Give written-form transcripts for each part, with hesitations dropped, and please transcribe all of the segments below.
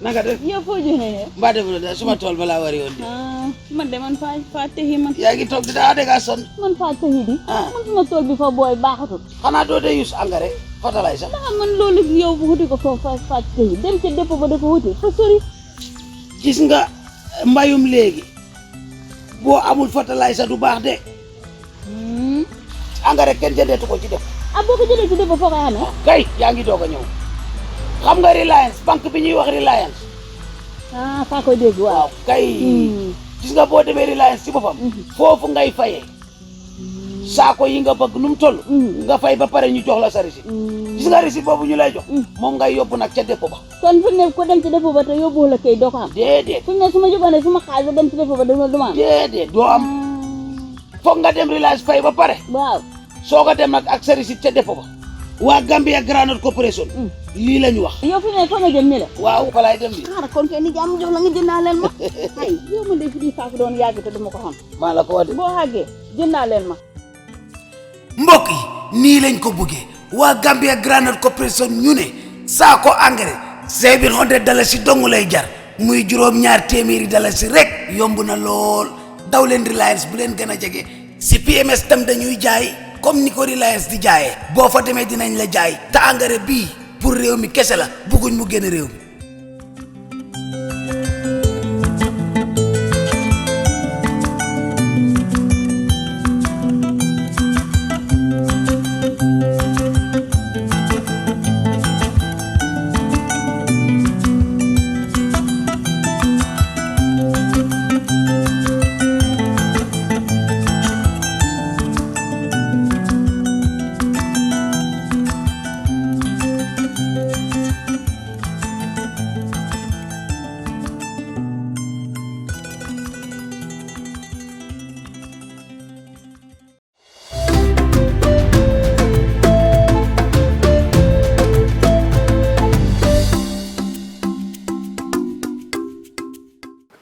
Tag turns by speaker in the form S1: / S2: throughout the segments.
S1: naka def
S2: yow foo joxee
S1: mbaa def la suma tool balaa wari woon
S2: man de man faa tehi man
S1: yaa ngi toog di daa dégg son
S2: man faa tehi di man suma tool bi fa booy baaxatul
S1: xanaa doo dee use engrais fertilizer
S2: ndax man loolu yow bu wuti ko foofu faa tehi dem ca dépôt ba dafa wuti fa sori
S1: gis nga mbayum léegi boo amul fertilizer du baax de engrais kenn jëndeetu ko ci def
S2: boo ko jëlee ci dépôt foo koy amee
S1: kay yaa ngi doog a ñëw xam nga Reliance banque bi ñuy wax Reliance
S2: faa koy dégg waaw
S1: kay gis nga boo demee Reliance ci boppam foofu ngay fayee saako yi nga bëgg nu mu toll nga fay ba pare ñu jox la sa receipt gis nga receipt boobu ñu lay jox moom ngay yóbbu nag ca dépôt ba
S2: kon fu ne ko dem ci dépôt ba te yóbbu la kay doo ko am
S1: déedéet
S2: fu ne su ma jógoon su ma xaalis ba dem ci dépôt ba dama am
S1: déedéet doo am foog nga dem Reliance fay ba pare
S2: waaw
S1: soo ko dem nag ak sa receipt ca dépôt ba waa Gambia Granite Corporation lii la ñu wax
S2: yow fi ne fa nga jëm ni la
S1: waaw fa laay dem ni
S2: kon kay ni jàmm jox la nga jëndaaleel ma ay yow ma de fi di saako doon yàgg te dama ko xam
S1: maa la ko wax de
S2: boo xàggee jëndaaleel ma
S1: mbokk yi nii lañ ko bëggee waa Gambia Granite Corporation ñu ne saako engrais $700 dong lay jar muy juróom-ñaar téeméeri dalasi rek yomb na lool daw leen Reliance bu leen gën a jege si PMS tam dañuy jaay comme ni ko Reliance di jaayee boo fa demee dinañ la jaay te engrais bii pour réew mi kese la bëgguñ mu génn réew mi.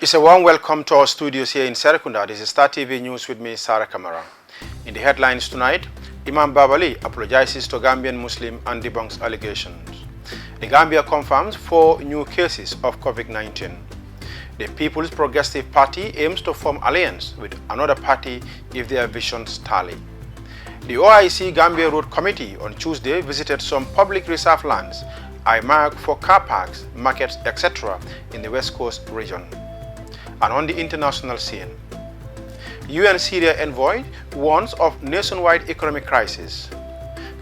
S3: It's a warm welcome to our studios here in Serekunda. This is Star TV News with me, Sarah Kamara. In the headlines tonight, Imam Babali apologizes to Gambian Muslim and debunks allegations. The Gambia confirms 4 new cases of COVID-19. The People's Progressive Party aims to form alliance with another party if their visions tally. The OIC Gambia Road Committee on Tuesday visited some public reserve lands, IMAG for car parks, markets, etc. in the West Coast region. And on the international scene, UN Syria envoy warns of nationwide economic crisis.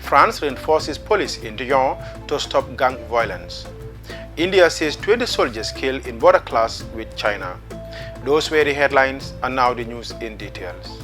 S3: France reinforces police in Dijon to stop gang violence. India says 20 soldiers killed in border clash with China. Those were the headlines, and now the news in details.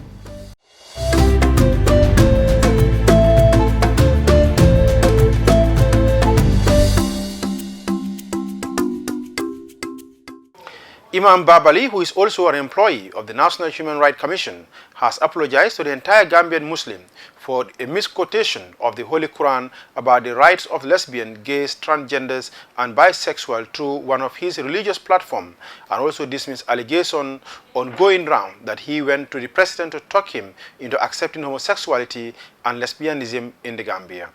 S3: Imam Babali, who is also an employee of the National Human Rights Commission, has apologized to the entire Gambian Muslim for a misquotation of the Holy Quran about the rights of lesbians, gays, transgenders, and bisexual through one of his religious platforms, and also dismissed allegations on going round that he went to the president to talk him into accepting homosexuality and lesbianism in the Gambia.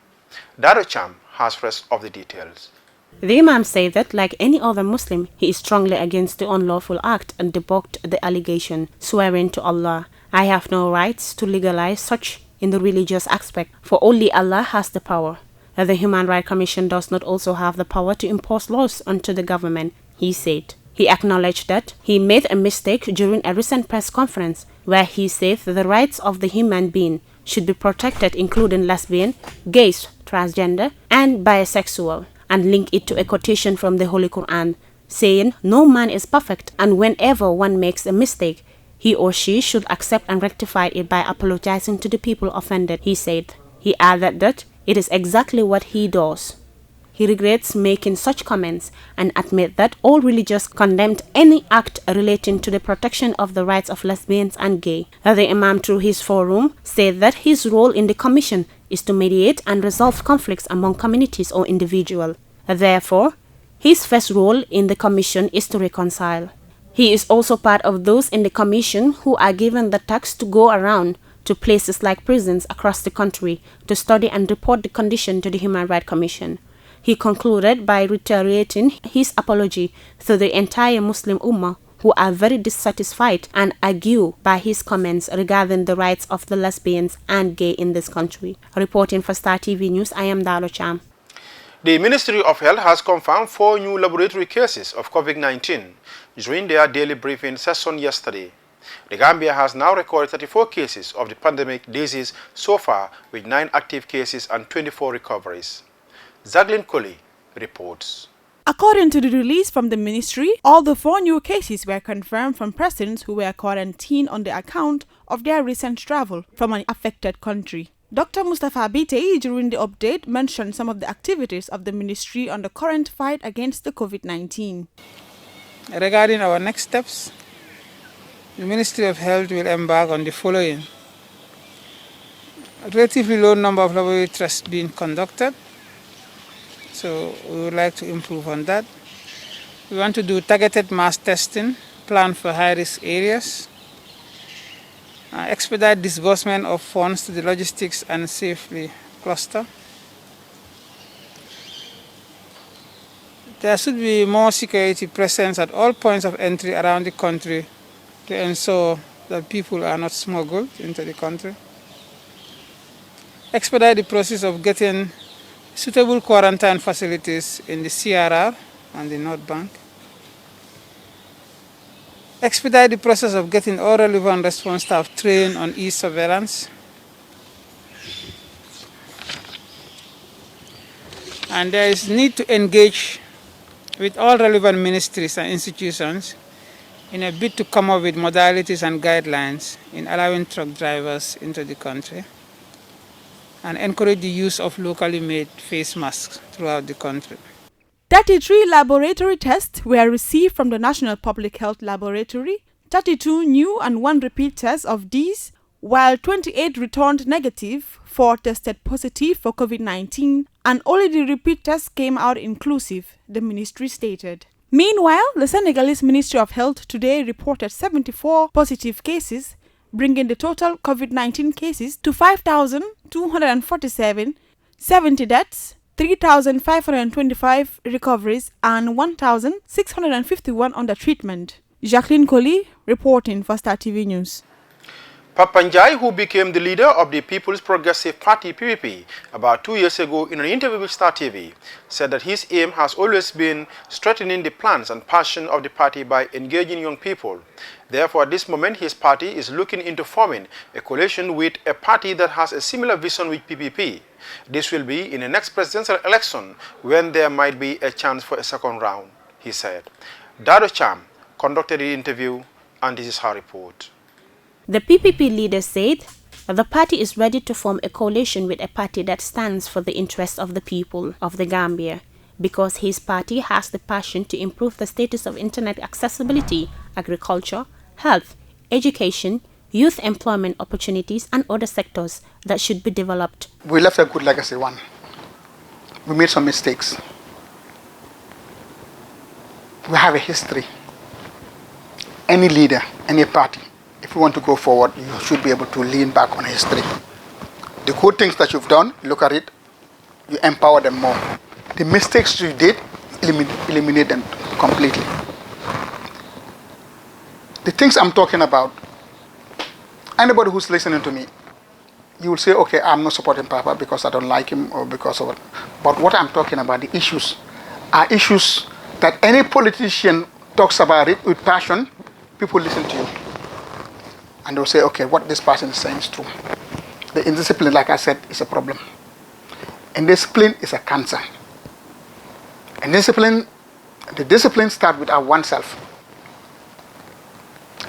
S3: Dado Cham has rest of the details.
S4: The Imam said that, like any other Muslim, he is strongly against the unlawful act and debunked the allegation, swearing to Allah, "I have no rights to legalize such in the religious aspect, for only Allah has the power." The Human Rights Commission does not also have the power to impose laws onto the government, he said. He acknowledged that he made a mistake during a recent press conference where he said the rights of the human being should be protected, including lesbian, gays, transgender, and bisexual, and link it to a quotation from the Holy Quran, saying no man is perfect and whenever one makes a mistake, he or she should accept and rectify it by apologizing to the people offended, he said. He added that it is exactly what he does. He regrets making such comments and admit that all religions condemned any act relating to the protection of the rights of lesbians and gay. The Imam, through his forum, said that his role in the commission is to mediate and resolve conflicts among communities or individuals. Therefore, his first role in the commission is to reconcile. He is also part of those in the commission who are given the task to go around to places like prisons across the country to study and report the condition to the Human Rights Commission. He concluded by reiterating his apology to the entire Muslim Ummah, who are very dissatisfied and ague by his comments regarding the rights of the lesbians and gay in this country. Reporting for Star TV News, I am Dalo Cham.
S3: The Ministry of Health has confirmed 4 new laboratory cases of COVID-19 during their daily briefing session yesterday. The Gambia has now recorded 34 cases of the pandemic disease so far, with 9 active cases and 24 recoveries. Zaglin Colley reports.
S5: According to the release from the ministry, all the 4 new cases were confirmed from persons who were quarantined on the account of their recent travel from an affected country. Dr. Mustafa Bitey, during the update, mentioned some of the activities of the ministry on the current fight against the COVID-19.
S6: Regarding our next steps, the Ministry of Health will embark on the following. A relatively low number of laboratory tests being conducted, so we would like to improve on that. We want to do targeted mass testing, plan for high-risk areas, expedite disbursement of funds to the logistics and safety cluster. There should be more security presence at all points of entry around the country to ensure that people are not smuggled into the country. Expedite the process of getting suitable quarantine facilities in the CRR and the North Bank. Expedite the process of getting all relevant response staff trained on e-surveillance. And there is need to engage with all relevant ministries and institutions in a bid to come up with modalities and guidelines in allowing truck drivers into the country, and encourage the use of locally made face masks throughout the country.
S5: 33 laboratory tests were received from the National Public Health Laboratory, 32 new and 1 repeat test of these, while 28 returned negative, 4 tested positive for COVID-19, and only the repeat test came out inclusive, the ministry stated. Meanwhile, the Senegalese Ministry of Health today reported 74 positive cases, bringing the total COVID-19 cases to 5,247, 70 deaths, 3,525 recoveries, and 1,651 under treatment. Jacqueline Colley reporting for Star TV News.
S3: Papanjai, who became the leader of the People's Progressive Party PPP about 2 years ago in an interview with Star TV, said that his aim has always been strengthening the plans and passion of the party by engaging young people. Therefore, at this moment, his party is looking into forming a coalition with a party that has a similar vision with PPP. This will be in the next presidential election when there might be a chance for a second round, he said. Dado Cham conducted the interview, and this is her report.
S4: The PPP leader said the party is ready to form a coalition with a party that stands for the interests of the people of the Gambia, because his party has the passion to improve the status of internet accessibility, agriculture, health, education, youth employment opportunities, and other sectors that should be developed.
S7: We left a good legacy, one. We made some mistakes. We have a history. Any leader, any party, if you want to go forward, you should be able to lean back on history. The good things that you've done, look at it, you empower them more. The mistakes you did, eliminate them completely. The things I'm talking about, anybody who's listening to me, you will say, okay, I'm not supporting Papa because I don't like him or because of it. But what I'm talking about, the issues, are issues that any politician talks about it with passion, people listen to you. And they'll say, okay, what this person is saying is true. The indiscipline, like I said, is a problem. Indiscipline is a cancer. And the discipline starts with our oneself.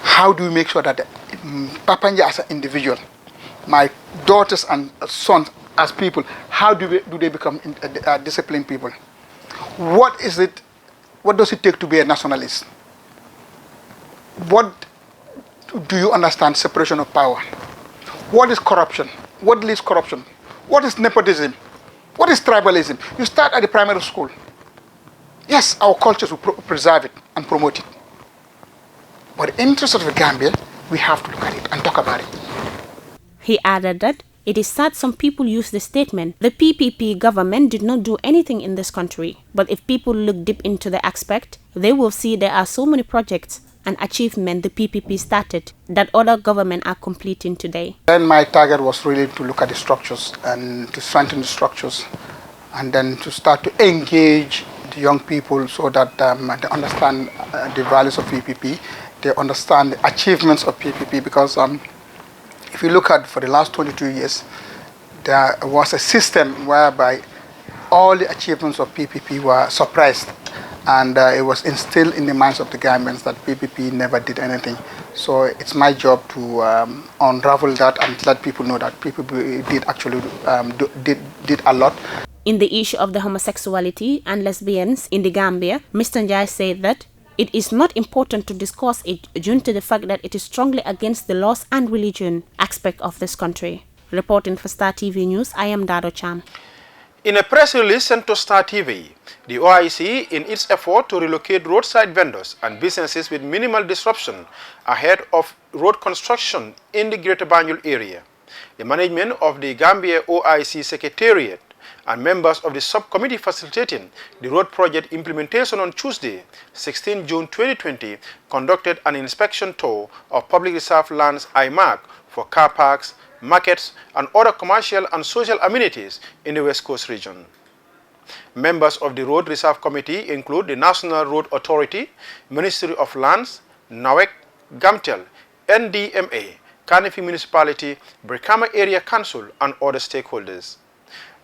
S7: How do we make sure that Papanja as an individual, my daughters and sons as people, how do they become disciplined people? What does it take to be a nationalist? What do you understand separation of power? What is corruption? What leads corruption? What is nepotism? What is tribalism? You start at the primary school. Yes, our cultures will preserve it and promote it. But in the interest of the Gambia, we have to look at it and talk about it.
S4: He added that It is sad some people use the statement, the PPP government did not do anything in this country. But if people look deep into the aspect, they will see there are so many projects and achievements the PPP started that other governments are completing today.
S7: Then my target was really to look at the structures and to strengthen the structures, and then to start to engage the young people so that they understand the values of PPP, they understand the achievements of PPP, because if you look at for the last 22 years, there was a system whereby all the achievements of PPP were suppressed, and it was instilled in the minds of the Gambians that PPP never did anything. So it's my job to unravel that and let people know that PPP did actually did a lot.
S4: In the issue of the homosexuality and lesbians in the Gambia, Mr. Njai said that it is not important to discuss it due to the fact that it is strongly against the laws and religion aspect of this country. Reporting for Star TV News, I am Dado Cham.
S3: In a press release sent to Star TV, the OIC, in its effort to relocate roadside vendors and businesses with minimal disruption ahead of road construction in the Greater Banjul area, the management of the Gambia OIC Secretariat and members of the subcommittee facilitating the road project implementation on Tuesday, 16 June 2020, conducted an inspection tour of public reserve lands IMAC for car parks, markets, and other commercial and social amenities in the West Coast region. Members of the Road Reserve Committee include the National Road Authority, Ministry of Lands, NAWEC, GAMTEL, NDMA, Kanifi Municipality, Brikama Area Council, and other stakeholders.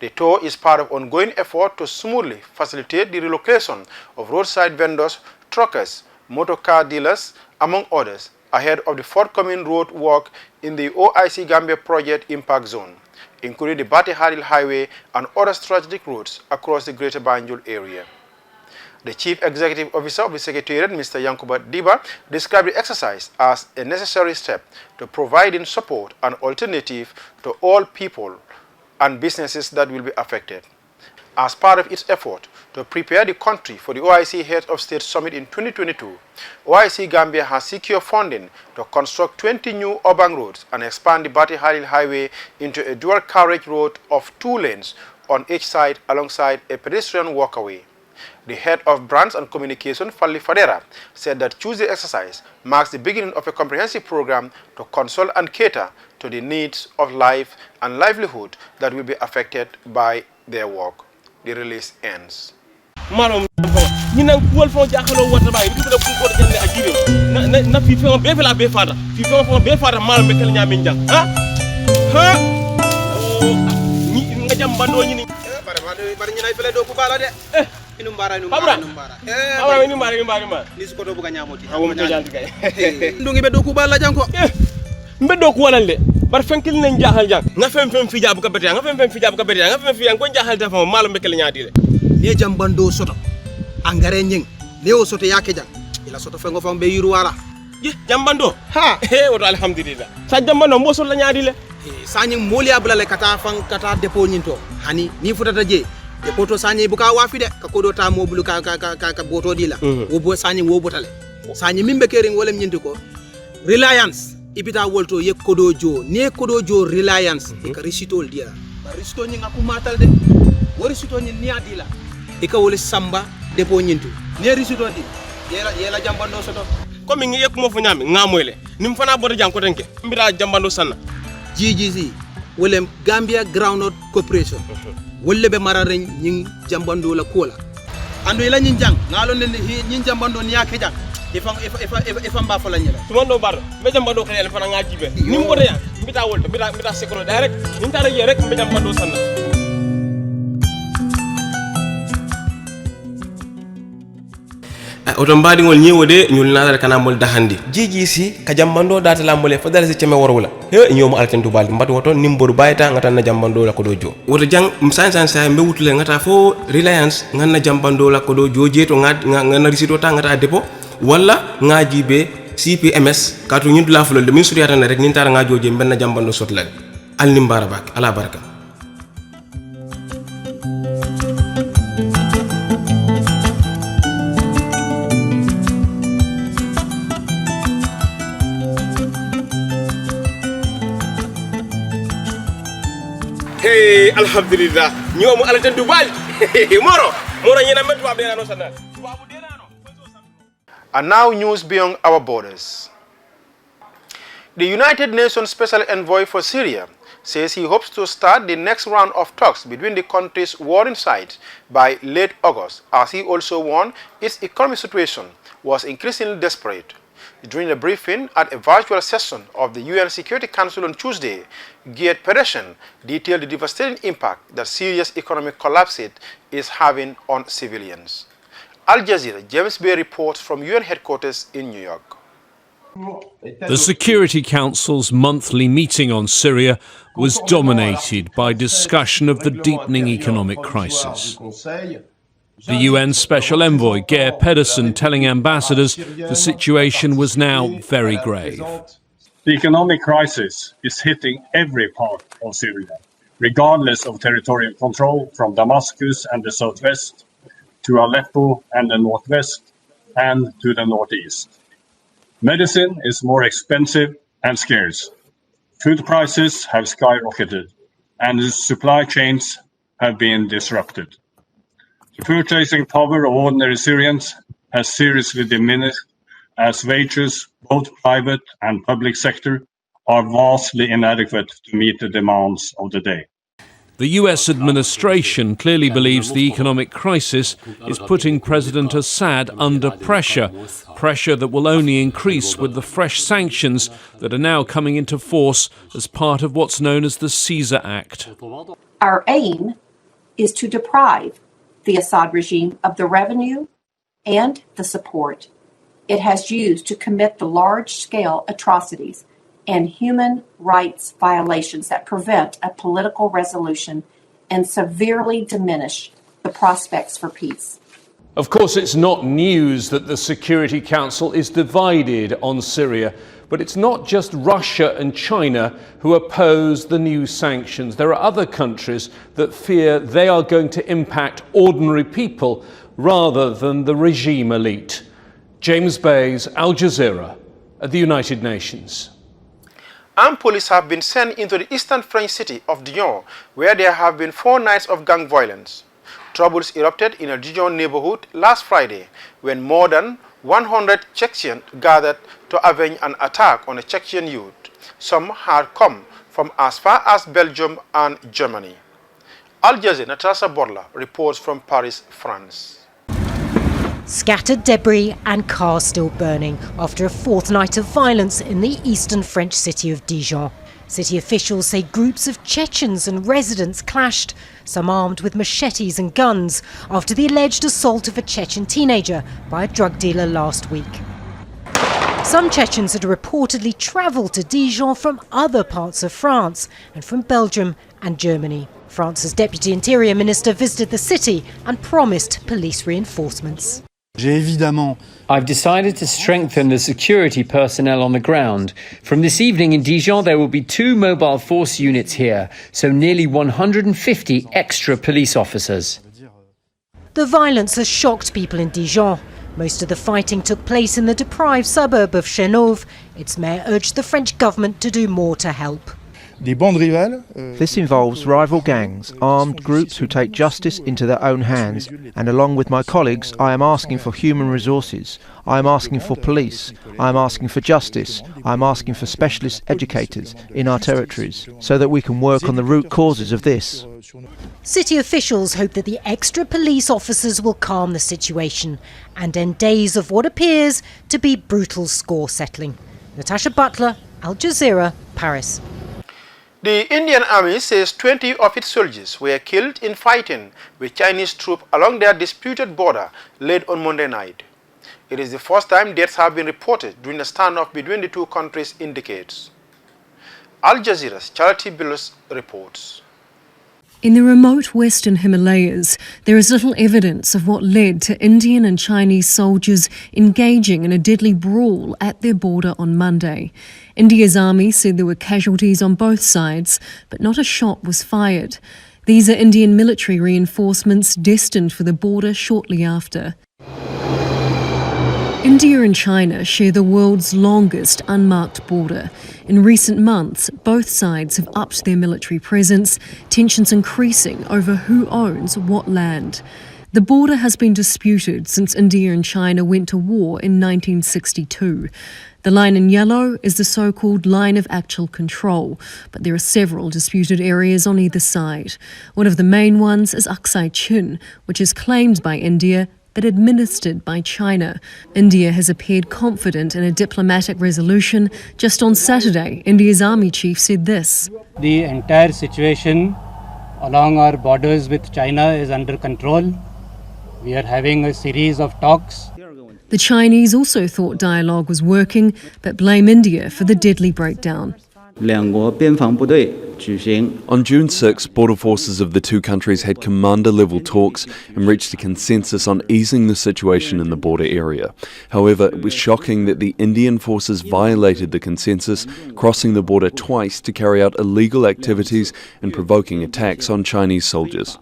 S3: The tour is part of ongoing effort to smoothly facilitate the relocation of roadside vendors, truckers, motor car dealers, among others, ahead of the forthcoming road work in the OIC Gambia Project Impact Zone, including the Bati Hadil Highway and other strategic routes across the Greater Banjul area. The Chief Executive Officer of the Secretariat, Mr. Yankuba Diba, described the exercise as a necessary step to providing support and alternative to all people and businesses that will be affected. As part of its effort to prepare the country for the OIC Head of State Summit in 2022, OIC Gambia has secured funding to construct 20 new urban roads and expand the Bati Halil Highway into a dual carriage road of 2 lanes on each side alongside a pedestrian walkway. The head of Brands and Communication, Fali Fadera, said that Tuesday exercise marks the beginning of a comprehensive program to consult and cater to the needs of life and livelihood that will be affected by their work. The release ends.
S8: Malum ni nan kuwol fo jaxalo wata bay ngi ko ko jande ak jire na fi fo be fela be fata fi fo be fata malum be kel nyami jang ha ni nga jam bando ni bare ni nay fele do ko bala de inu mbara abra ni mbara ni su ko do buga nyamoti ha mo janti kay ndungi be do ko bala janko mbe do ko walal de bar fenkil nañ jaxal jang nga fem fi jabu ka bete nga fem fi jabu ka bete nga fem fi ko jaxal dafa malum be kel nyaati de ne jambando soto angare nyeng ne o soto yake jang ila soto fengo fam be yiru wala je jambando ha wato alhamdulillah sa jambando mo so la nyaadi le sañi moli abula le kata fan kata depo nyinto hani ni futata je depo to sañi buka wafi de ka kodo ta mo bulu ka boto dila wo bo sañi wo botale sañi mimbe kering wolem nyinti ko reliance ibita wolto ye kodo jo ne kodo jo reliance ka risitol dia ba risito nyinga ku matal de wo risito nyi niadila e ka wole samba depo nyintu ne risito di yela jambando soto comme ngi yek mo fu nyami ngamoyle nim fana bodo jang ko tanke mbira jambando sanna GGC wole Gambia Groundnut Corporation wolle be mararen nyin jambando la kola ando ila nyin jang ngalo ne nyin jambando ni yake jang ifam ba fala nyela tumondo bar be jambando xel fana ngaji be nim bodo ya mbita wolto mbita sekro direct nim tara je rek be jambando sanna oto mbaɗigol ñewode ñul natal kana mol dahandi GGC ka jambando data la mole fadala se ceme worwula he ñomo alten to baldi mbati woto nimboru bayta ngata na jambando la ko do jo woto jang san sa mbe wutule ngata fo reliance nganna jambando la ko do jo jeto nganna risito ta ngata depo walla ngaji be CPMS katu ñindu la fulo de min suriyata na rek nin tara ngajo je benna jambando sotla al nimbara bak ala baraka Hey, alhamdulillah. Nyomu ala tan Dubai. Moro nyina metu abena no sana.
S3: And now news beyond our borders. The United Nations Special Envoy for Syria says he hopes to start the next round of talks between the country's warring sides by late August, as he also warned its economic situation was increasingly desperate. During a briefing at a virtual session of the UN Security Council on Tuesday, Geert Pedersen detailed the devastating impact that Syria's economic collapse is having on civilians. Al Jazeera James Bay reports from UN headquarters in New York.
S9: The Security Council's monthly meeting on Syria was dominated by discussion of the deepening economic crisis. The UN Special Envoy, Geert Pedersen, telling ambassadors the situation was now very grave.
S10: The economic crisis is hitting every part of Syria, regardless of territorial control, from Damascus and the southwest to Aleppo and the northwest and to the northeast. Medicine is more expensive and scarce. Food prices have skyrocketed and the supply chains have been disrupted. The purchasing power of ordinary Syrians has seriously diminished as wages, both private and public sector, are vastly inadequate to meet the demands of the day.
S9: The US administration clearly believes the economic crisis is putting President Assad under pressure that will only increase with the fresh sanctions that are now coming into force as part of what's known as the Caesar Act.
S11: Our aim is to deprive the Assad regime of the revenue and the support it has used to commit the large-scale atrocities and human rights violations that prevent a political resolution and severely diminish the prospects for peace.
S9: Of course, it's not news that the Security Council is divided on Syria, but it's not just Russia and China who oppose the new sanctions. There are other countries that fear they are going to impact ordinary people rather than the regime elite. James Bayes, Al Jazeera, at the United Nations.
S3: Armed police have been sent into the eastern French city of Dijon, where there have been 4 nights of gang violence. Troubles erupted in a Dijon neighborhood last Friday when more than 100 Chechen gathered to avenge an attack on a Chechen youth. Some had come from as far as Belgium and Germany. Al Jazeera Natasha Borla reports from Paris, France.
S12: Scattered debris and cars still burning after a 4th night of violence in the eastern French city of Dijon. City officials say groups of Chechens and residents clashed, some armed with machetes and guns, after the alleged assault of a Chechen teenager by a drug dealer last week. Some Chechens had reportedly travelled to Dijon from other parts of France and from Belgium and Germany. France's Deputy Interior Minister visited the city and promised police reinforcements.
S13: I've decided to strengthen the security personnel on the ground. From this evening in Dijon, there will be 2 mobile force units here, so nearly 150 extra police officers.
S12: The violence has shocked people in Dijon. Most of the fighting took place in the deprived suburb of Chenauve. Its mayor urged the French government to do more to help.
S14: This involves rival gangs, armed groups who take justice into their own hands, and along with my colleagues I am asking for human resources, I am asking for police, I am asking for justice, I am asking for specialist educators in our territories, so that we can work on the root causes of this.
S12: City officials hope that the extra police officers will calm the situation and end days of what appears to be brutal score settling. Natasha Butler, Al Jazeera, Paris.
S3: The Indian Army says 20 of its soldiers were killed in fighting with Chinese troops along their disputed border late on Monday night. It is the first time deaths have been reported during the standoff between the two countries in decades. Al Jazeera's Charity Bills reports.
S15: In the remote western Himalayas, there is little evidence of what led to Indian and Chinese soldiers engaging in a deadly brawl at their border on Monday. India's army said there were casualties on both sides, but not a shot was fired. These are Indian military reinforcements destined for the border shortly after. India and China share the world's longest unmarked border. In recent months, both sides have upped their military presence, tensions increasing over who owns what land. The border has been disputed since India and China went to war in 1962. The line in yellow is the so-called line of actual control, but there are several disputed areas on either side. One of the main ones is Aksai Chin, which is claimed by India but administered by China. India has appeared confident in a diplomatic resolution. Just on Saturday, India's army chief said this.
S16: The entire situation along our borders with China is under control. We are having a series of talks.
S15: The Chinese also thought dialogue was working, but blame India for the deadly breakdown.
S17: On June 6, border forces of the two countries had commander-level talks and reached a consensus on easing the situation in the border area. However, it was shocking that the Indian forces violated the consensus, crossing the border twice to carry out illegal activities and provoking attacks on Chinese soldiers.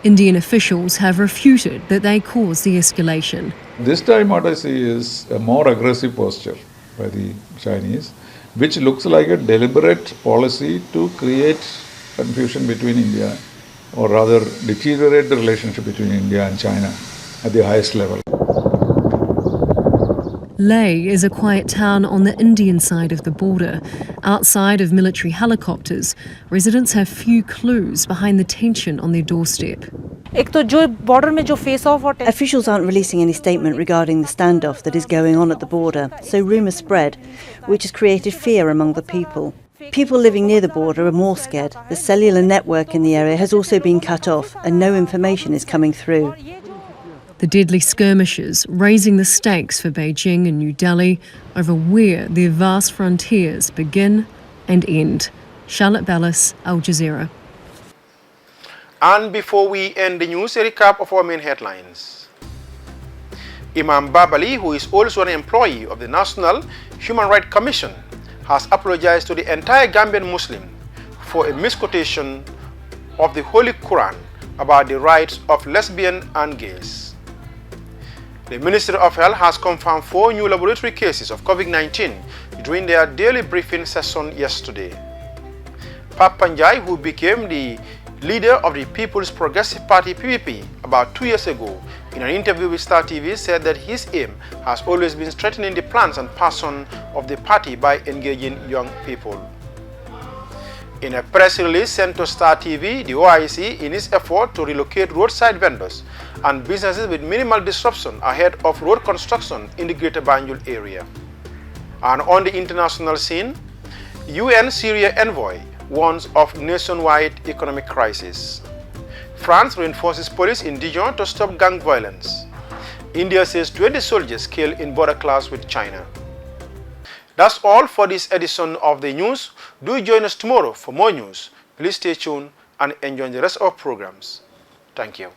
S15: Indian officials have refuted that they caused the escalation.
S18: This time what I see is a more aggressive posture by the Chinese, which looks like a deliberate policy to create confusion between India, or rather deteriorate the relationship between India and China at the highest level.
S15: Leh is a quiet town on the Indian side of the border. Outside of military helicopters, residents have few clues behind the tension on their doorstep.
S19: Officials aren't releasing any statement regarding the standoff that is going on at the border, so rumours spread, which has created fear among the people. People living near the border are more scared. The cellular network in the area has also been cut off and no information is coming through.
S15: The deadly skirmishes raising the stakes for Beijing and New Delhi over where their vast frontiers begin and end. Charlotte Bellis, Al Jazeera.
S3: And before we end the news, a recap of our main headlines. Imam Babali, who is also an employee of the National Human Rights Commission, has apologized to the entire Gambian Muslim for a misquotation of the Holy Quran about the rights of lesbians and gays. The Ministry of Health has confirmed 4 new laboratory cases of COVID-19 during their daily briefing session yesterday. Pap Panjai, who became the leader of the People's Progressive Party PPP about 2 years ago, in an interview with Star TV said that his aim has always been strengthening the plans and passion of the party by engaging young people. In a press release sent to Star TV, the OIC, in its effort to relocate roadside vendors and businesses with minimal disruption ahead of road construction in the Greater Banjul area. And on the international scene, UN Syria envoy warns of nationwide economic crisis. France reinforces police in Dijon to stop gang violence. India says 20 soldiers killed in border clash with China. That's all for this edition of the news. Do join us tomorrow for more news. Please stay tuned and enjoy the rest of our programs. Thank you.